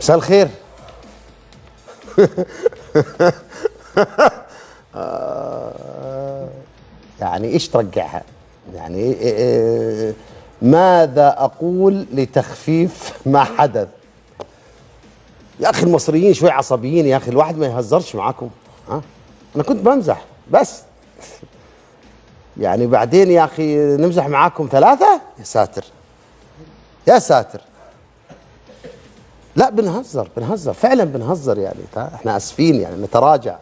مساء الخير. يعني ايش ترجعها؟ يعني ماذا اقول لتخفيف ما حدث؟ يا اخي المصريين شوي عصبيين يا اخي، الواحد ما يهزرش معاكم. ها انا كنت بمزح بس. يعني بعدين يا اخي نمزح معاكم ثلاثة؟ يا ساتر يا ساتر. لا بنهزر فعلا بنهزر يعني، احنا اسفين يعني نتراجع.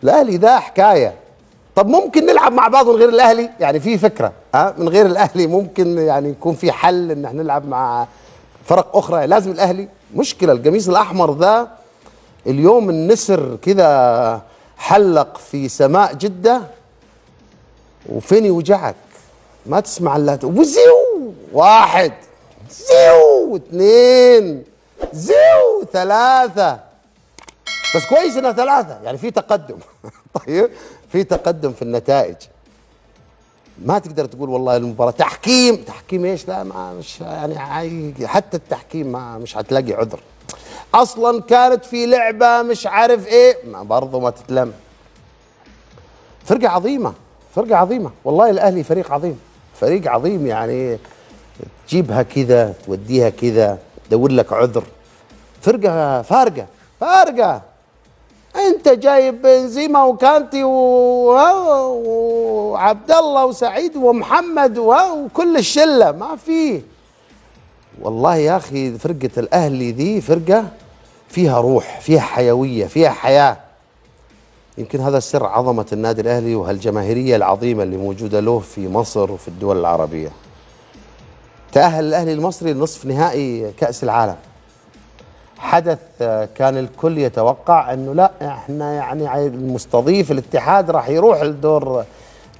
الاهلي ده حكايه. طب ممكن نلعب مع بعض من غير الاهلي؟ يعني في فكره من غير الاهلي ممكن يعني يكون في حل ان احنا نلعب مع فرق اخرى؟ لازم الاهلي؟ مشكله القميص الاحمر ده. اليوم النسر كذا حلق في سماء جده وفين يوجعك؟ ما تسمع الا وزيو واحد، زيو اثنين، زيو ثلاثة. بس كويس انها ثلاثة يعني في تقدم. طيب في تقدم في النتائج. ما تقدر تقول والله المباراة تحكيم ايش؟ لا ما مش يعني حتى التحكيم ما مش هتلاقي عذر. اصلا كانت في لعبة مش عارف ايه، برضه ما تتلم. فرقة عظيمة، فرقة عظيمة والله. الاهلي فريق عظيم، فريق عظيم يعني. تجيبها كذا توديها كذا تدور لك عذر. فرقة فارقة. انت جايب بنزيما وكانتي وعبد الله وسعيد ومحمد وكل الشلة ما فيه. والله يا اخي فرقة الاهلي ذي فرقة فيها روح، فيها حيوية، فيها حياة. يمكن هذا سر عظمة النادي الاهلي وهالجماهيرية العظيمة اللي موجودة له في مصر وفي الدول العربية. تأهل الاهلي المصري لنصف نهائي كأس العالم. حدث كان الكل يتوقع انه لا احنا يعني المستضيف الاتحاد راح يروح لدور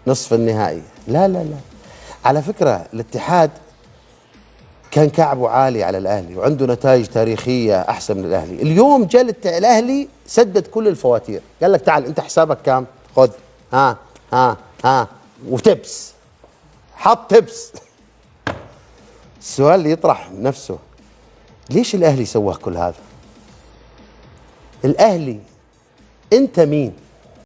نصف النهائي. لا على فكرة الاتحاد كان كعبه عالي على الاهلي وعنده نتائج تاريخية احسن من الاهلي. اليوم جاء الاهلي سدد كل الفواتير، قال لك تعال انت حسابك كام؟ خذ ها وتبس، حط تبس. السؤال اللي يطرح نفسه ليش الاهلي سوى كل هذا؟ الاهلي انت مين؟